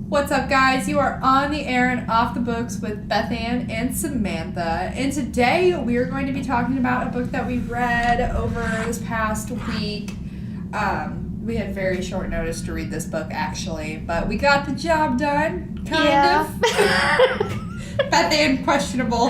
What's up, guys? You are on the air and off the books with Beth Ann and Samantha. And today we are going to be talking about a book that we read over this past week. We had very short notice to read this book, actually, but we got the job done, kind of. Beth Ann, questionable.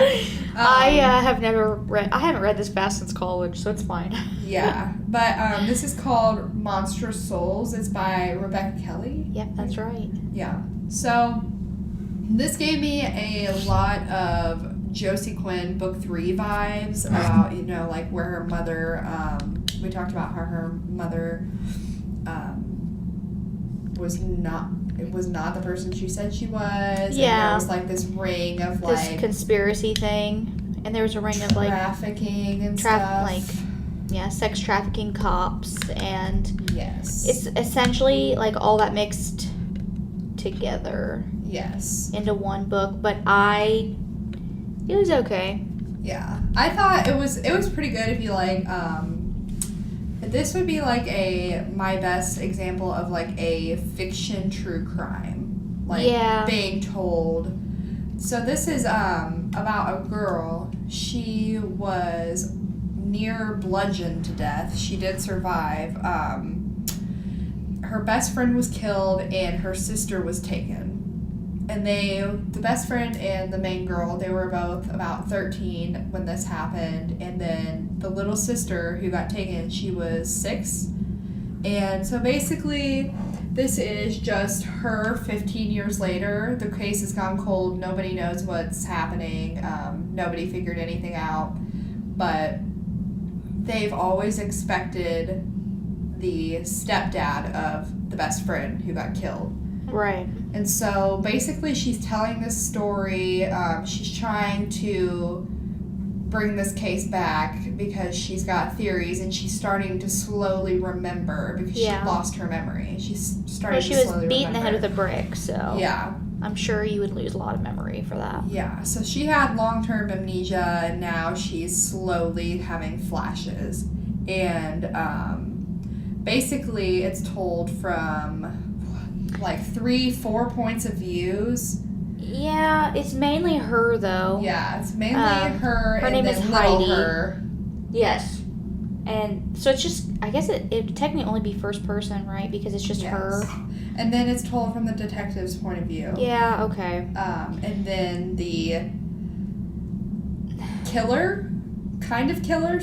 I haven't read this fast since college, so it's fine. Yeah, but this is called Monstrous Souls. It's by Rebecca Kelly. Yep, that's right. Yeah. So this gave me a lot of Josie Quinn book 3 vibes about, like where her mother, we talked about how her mother was not the person she said she was. Yeah. And there was like this ring of this conspiracy thing, and there was a ring of trafficking and stuff. Sex trafficking cops, and yes, it's essentially like all that mixed together. Yes. Into one book, but it was okay. Yeah, I thought it was pretty good. If you like, this would be like my best example of like a fiction true crime, being told. So this is about a girl. She was near bludgeoned to death. She did survive. Her best friend was killed and her sister was taken. And the best friend and the main girl, they were both about 13 when this happened. And then the little sister who got taken, she was 6. And so basically, this is just her 15 years later. The case has gone cold. Nobody knows what's happening. Nobody figured anything out. But they've always expected the stepdad of the best friend who got killed. Right. And so basically she's telling this story. She's trying to bring this case back because she's got theories, and she's starting to slowly remember because she lost her memory. She's starting to slowly remember. She was beaten the head with a brick, so yeah. I'm sure you would lose a lot of memory for that. Yeah, so she had long-term amnesia, and now she's slowly having flashes. And basically it's told from like 3-4 points of views. Yeah, it's mainly her though. Yeah, it's mainly her. Her and name then is little Heidi. Her. Yes. And so it's just, I guess it technically only be first person, right? Because it's just her. And then it's told from the detective's point of view. Yeah, okay. And then the killer's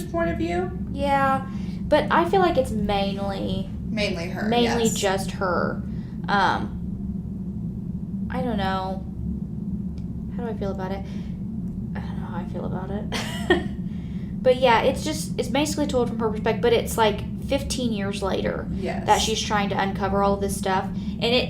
point of view. Yeah, but I feel like it's mainly her. Mainly just her. I don't know. How do I feel about it? I don't know how I feel about it. But yeah, it's basically told from her perspective, but it's like 15 years later that she's trying to uncover all of this stuff. And it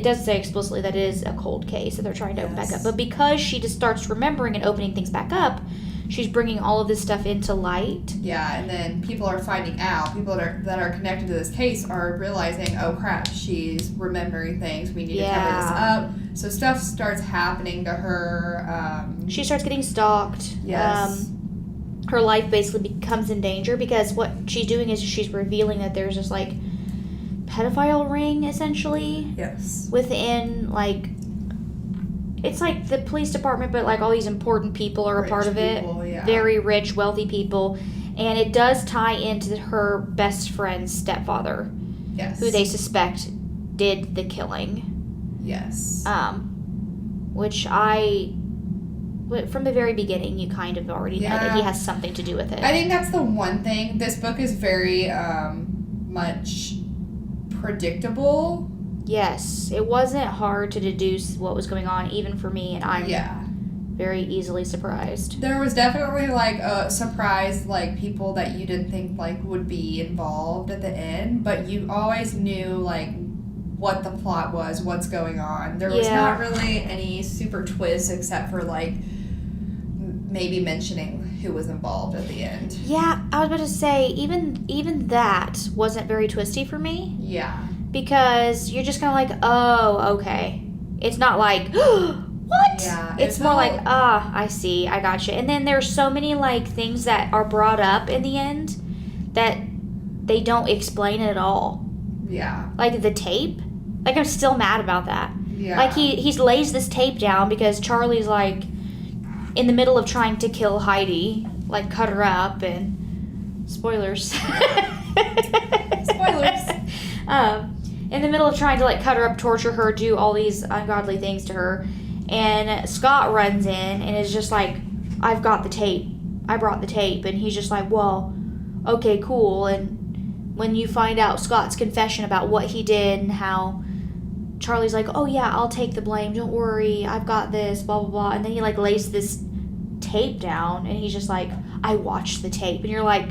does say explicitly that it is a cold case that they're trying to open back up. But because she just starts remembering and opening things back up, she's bringing all of this stuff into light. Yeah, and then people are finding out. People that are connected to this case are realizing, oh crap, she's remembering things. We need to cover this up. So stuff starts happening to her. She starts getting stalked. Yes. Her life basically becomes in danger because what she's doing is she's revealing that there's this like pedophile ring essentially. Yes. Within like. It's like the police department, but like all these important people are a part of it. Yeah. Very rich, wealthy people. And it does tie into her best friend's stepfather. Yes. Who they suspect did the killing. Yes. Which from the very beginning, you kind of already know that he has something to do with it. I think that's the one thing. This book is very much predictable. Yes, it wasn't hard to deduce what was going on, even for me, and I'm very easily surprised. There was definitely like a surprise, like people that you didn't think like would be involved at the end, but you always knew like what the plot was, what's going on. There was not really any super twists except for like maybe mentioning who was involved at the end. Yeah, I was about to say even that wasn't very twisty for me. Yeah. Because you're just kind of like, oh, okay. It's not like, what? Yeah. It's more like, I see, I gotcha. And then there's so many like things that are brought up in the end that they don't explain it at all. Yeah. Like the tape. Like I'm still mad about that. Yeah. Like, he lays this tape down because Charlie's, like, in the middle of trying to kill Heidi, like, cut her up, and spoilers. Spoilers. In the middle of trying to, like, cut her up, torture her, do all these ungodly things to her, and Scott runs in and is just like, I've got the tape. I brought the tape. And he's just like, well, okay, cool. And when you find out Scott's confession about what he did and how Charlie's like, oh yeah, I'll take the blame. Don't worry. I've got this, blah, blah, blah. And then he, like, lays this tape down and he's just like, I watched the tape. And you're like,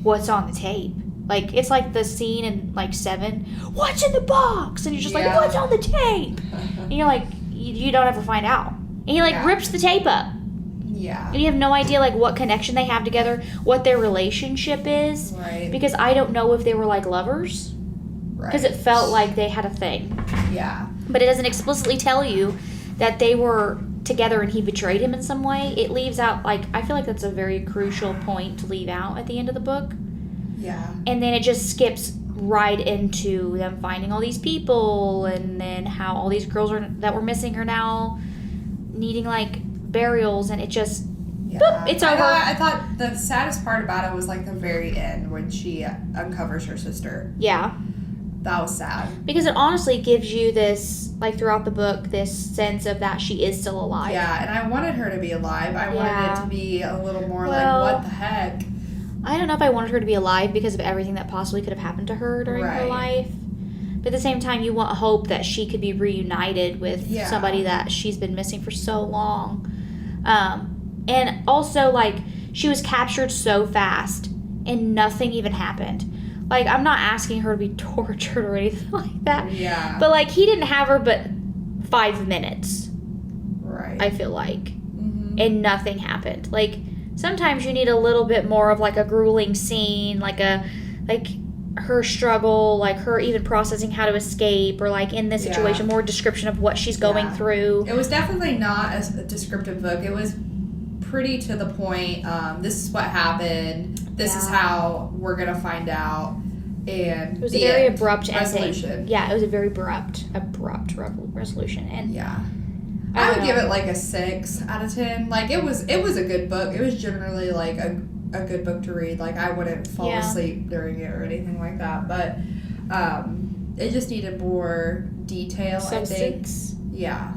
what's on the tape? Like, it's like the scene in, like, 7. What's in the box? And you're just like, what's on the tape? And you're like, you don't ever find out. And he, like, rips the tape up. Yeah. And you have no idea, like, what connection they have together, what their relationship is. Right. Because I don't know if they were, like, lovers. Right. Because it felt like they had a thing. Yeah. But it doesn't explicitly tell you that they were together and he betrayed him in some way. It leaves out, like, I feel like that's a very crucial point to leave out at the end of the book. Yeah. And then it just skips right into them finding all these people, and then how all these girls that were missing are now needing, like, burials, and it just boop, it's over. I thought the saddest part about it was, like, the very end when she uncovers her sister. Yeah. That was sad. Because it honestly gives you this, like, throughout the book, this sense of that she is still alive. Yeah, and I wanted her to be alive. I wanted it to be a little more like, what the heck? I don't know if I wanted her to be alive because of everything that possibly could have happened to her during her life. But at the same time, you want hope that she could be reunited with somebody that she's been missing for so long. And also, like, she was captured so fast and nothing even happened. Like, I'm not asking her to be tortured or anything like that. Yeah. But, like, he didn't have her but 5 minutes. Right. I feel like. Mm-hmm. And nothing happened. Like, sometimes you need a little bit more of, like, a grueling scene, like her struggle, like her even processing how to escape, or, like, in this situation, more description of what she's going through. It was definitely not a descriptive book. It was pretty to the point. This is what happened. This is how we're going to find out. And it was a very abrupt resolution. Ending. Yeah, it was a very abrupt resolution. And I would give it like a 6 out of 10. Like, it was a good book. It was generally like a good book to read. Like, I wouldn't fall asleep during it or anything like that. But it just needed more detail, I think. Yeah.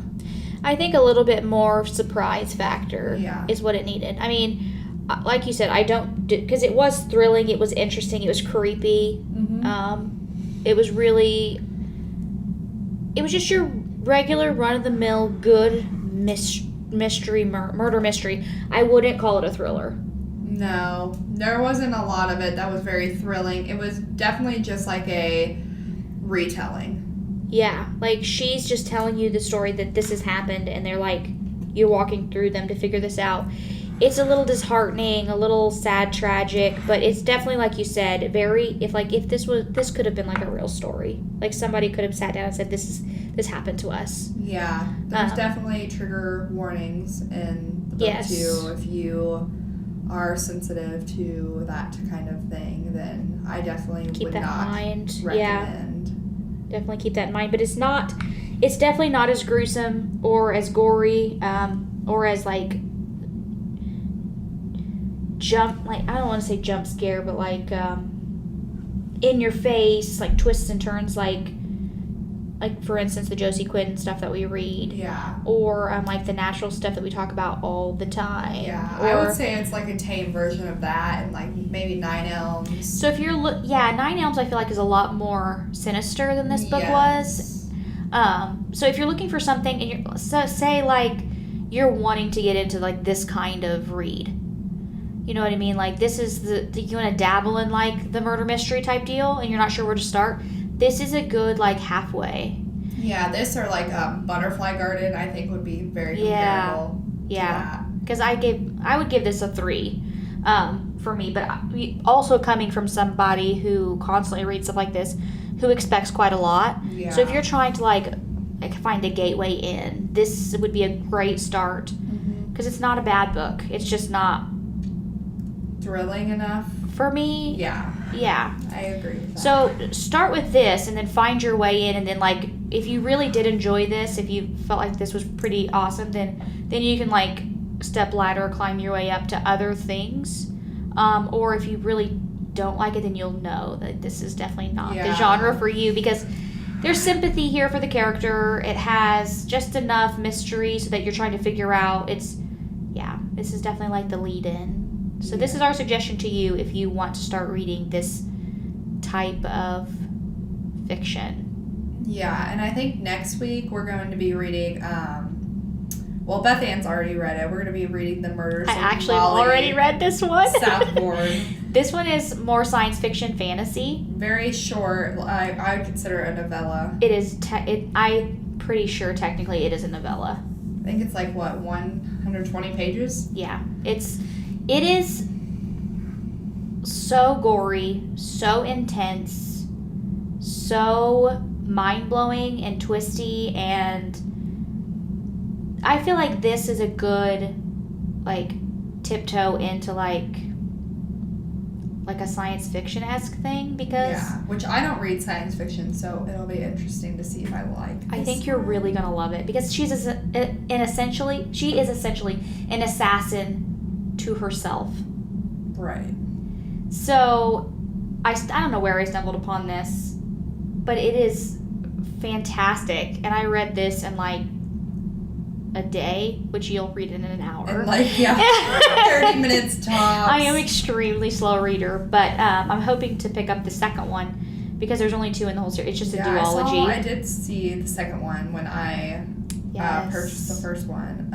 I think a little bit more surprise factor is what it needed. I mean, like you said, because it was thrilling, it was interesting, it was creepy. Mm-hmm. It was just your regular run-of-the-mill good mystery, murder mystery. I wouldn't call it a thriller. No, there wasn't a lot of it that was very thrilling. It was definitely just like a retelling. Yeah, like, she's just telling you the story that this has happened, and they're like, you're walking through them to figure this out. It's a little disheartening, a little sad, tragic, but it's definitely, like you said, if this could have been like a real story. Like, somebody could have sat down and said, this happened to us. Yeah, there's definitely trigger warnings in the book too. If you are sensitive to that kind of thing, then I definitely would not recommend. Yeah. Definitely keep that in mind. But it's definitely not as gruesome or as gory, or as, like, I don't want to say jump scare, but, like, in your face, like, twists and turns, like, for instance, the Josie Quinn stuff that we read. Yeah. Or, like, the natural stuff that we talk about all the time. Yeah. I would say it's, like, a tame version of that, and, like, maybe 9 Elms. So if you're 9 Elms, I feel like, is a lot more sinister than this book was. So if you're looking for something, and say, like, you're wanting to get into, like, this kind of read. You know what I mean? Like, this is you want to dabble in, like, the murder mystery type deal, and you're not sure where to start. This is a good, like, halfway. Yeah, this or, like, Butterfly Garden, I think, would be very comparable. Yeah. Because I would give this a 3 for me. But also coming from somebody who constantly reads stuff like this, who expects quite a lot. Yeah. So if you're trying to, like find a gateway in, this would be a great start. Because it's not a bad book. It's just not thrilling enough for me. Yeah, I agree with that. So start with this and then find your way in, and then, like, if you really did enjoy this, if you felt like this was pretty awesome, then you can like step ladder or climb your way up to other things. Or if you really don't like it, then you'll know that this is definitely not the genre for you, because there's sympathy here for the character. It has just enough mystery so that you're trying to figure out. This is definitely like the lead in. So this is our suggestion to you if you want to start reading this type of fiction. Yeah, and I think next week we're going to be reading, Beth Ann's already read it. We're going to be reading The Murders I of actually Molly already read this one. Southboard. This one is more science fiction fantasy. Very short. I would consider it a novella. It is, I'm pretty sure technically it is a novella. I think it's like, 120 pages? Yeah. It is so gory, so intense, so mind-blowing and twisty, and I feel like this is a good like tiptoe into like a science fiction-esque thing, because which I don't read science fiction, so it'll be interesting to see if I like I think you're really gonna love it, because she is essentially an assassin to herself. Right. So I don't know where I stumbled upon this, but it is fantastic, and I read this in like a day, which you'll read in an hour. And 30 minutes tops. I am extremely slow reader, but I'm hoping to pick up the second one, because there's only 2 in the whole series. It's just a duology. I did see the second one when I purchased the first one.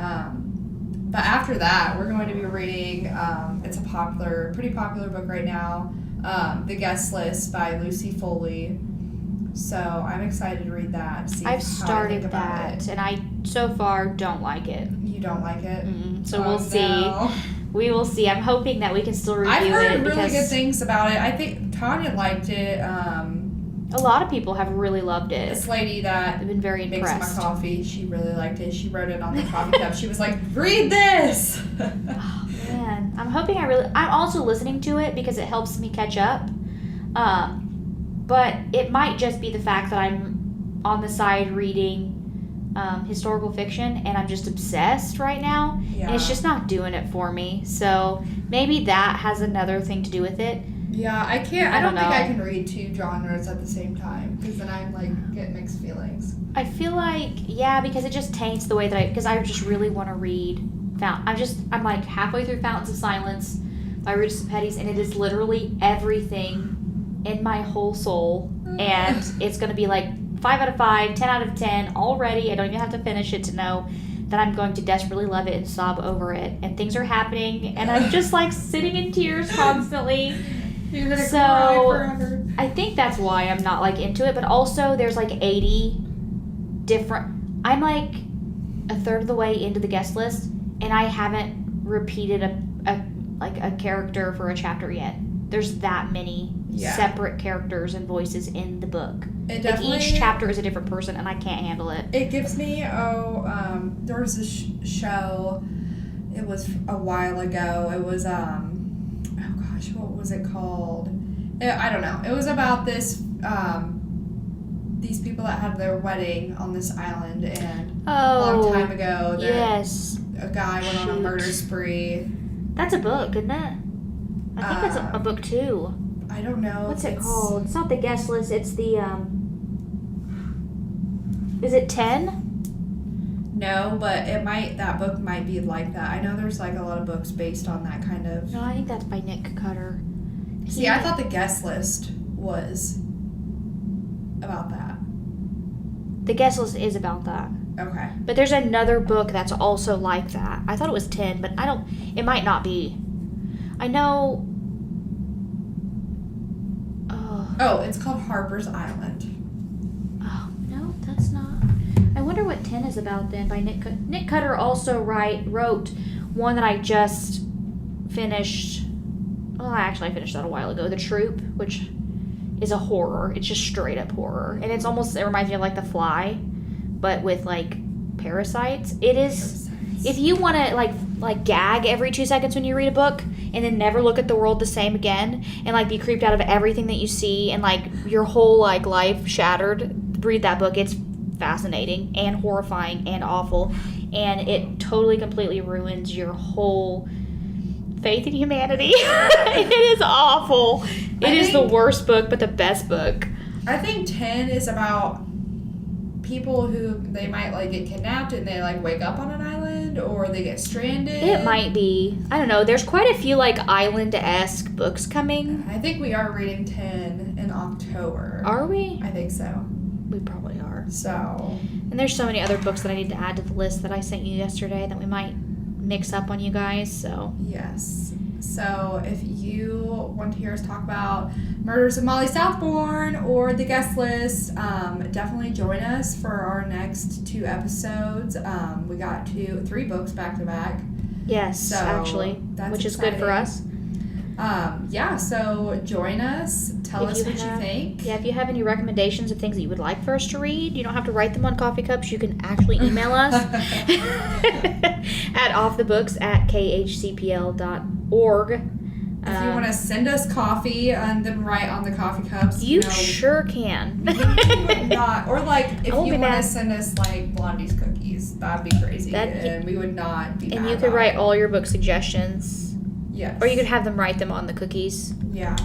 But after that, we're going to be reading, it's a pretty popular book right now, The Guest List by Lucy Foley. So I'm excited to read that. I've started that, and I so far don't like it. You don't like it? So we'll see. No. We will see. I'm hoping that we can still review it. I've heard really good things about it. I think Tanya liked it. A lot of people have really loved it. This lady that I've been very impressed. makes my coffee, she really liked it. She wrote it on the coffee cup. She was like, "Read this." Oh, man, I'm hoping I'm also listening to it because it helps me catch up. But it might just be the fact that I'm on the side reading historical fiction, and I'm just obsessed right now. Yeah. And it's just not doing it for me. So maybe that has another thing to do with it. Yeah, I can't. I don't know. think I can read 2 genres at the same time, because then I get mixed feelings. I feel like, because it just taints the way that because I just really want to read I'm like halfway through Fountains of Silence by Rita Sepetys, and it is literally everything in my whole soul, and it's going to be like 5 out of 5, 10 out of 10 already. I don't even have to finish it to know that I'm going to desperately love it and sob over it, and things are happening, and I'm just like sitting in tears constantly. You're gonna cry forever. I think that's why I'm not like into it, but also there's like 80 different. I'm like a third of the way into the guest list, and I haven't repeated a character for a chapter yet. There's that many separate characters and voices in the book. Each chapter is a different person, and I can't handle it. It gives me there was this show. It was a while ago. It was what was it called? I don't know. It was about this these people that had their wedding on this island, and a long time ago, a guy went on a murder spree. That's a book, isn't it? I think that's a book too. I don't know. What's it called? It's not the guest list. It's the Is it 10? No, but that book might be like that. I know there's like a lot of books based on that kind of. No, I think that's by Nick Cutter. See, I thought the guest list was about that. The guest list is about that. Okay. But there's another book that's also like that. I thought it was 10, but it might not be. I know. Oh, it's called Harper's Island. Oh, no, that's not. I wonder what 10 is about then by Nick Cutter. Nick Cutter also wrote one that I just finished. Well, actually, I finished that a while ago. The Troop, which is a horror. It's just straight up horror. And it reminds me of like The Fly, but with like parasites. It is. If you want to like gag every 2 seconds when you read a book and then never look at the world the same again and like be creeped out of everything that you see and like your whole like life shattered, read that book. It's fascinating and horrifying and awful, and it totally completely ruins your whole faith in humanity. It is awful. It is the worst book, but the best book. I think 10 is about people who they might like get kidnapped and they like wake up on an island, or they get stranded. It might be. I don't know. There's quite a few like island-esque books coming. I think we are reading 10 in October. Are we? I think so. We probably are. So. And there's so many other books that I need to add to the list that I sent you yesterday that we might mix up on you guys. So. Yes. So if you want to hear us talk about Murders of Molly Southbourne or The Guest List, definitely join us for our next 2 episodes. We got 3 books back to back. Yes, so actually, which is good for us. So join us. Tell us what you think. Yeah, if you have any recommendations of things that you would like for us to read, you don't have to write them on coffee cups. You can actually email us at offthebooks@khcpl.org. If you want to send us coffee and then write on the coffee cups, you sure can. We would not, or like if you want to send us like Blondie's cookies, that'd be crazy, and we would not be. And you could write all your book suggestions. Yes. Or you could have them write them on the cookies. Yeah.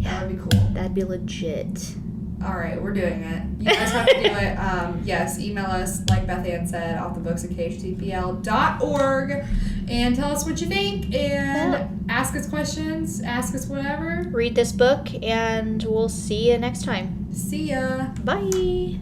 That would be cool. That'd be legit. All right, we're doing it. You guys have to do it. Yes, email us, like Beth Ann said, offthebooks@khcpl.org, and tell us what you think, and ask us questions, ask us whatever. Read this book, and we'll see you next time. See ya. Bye.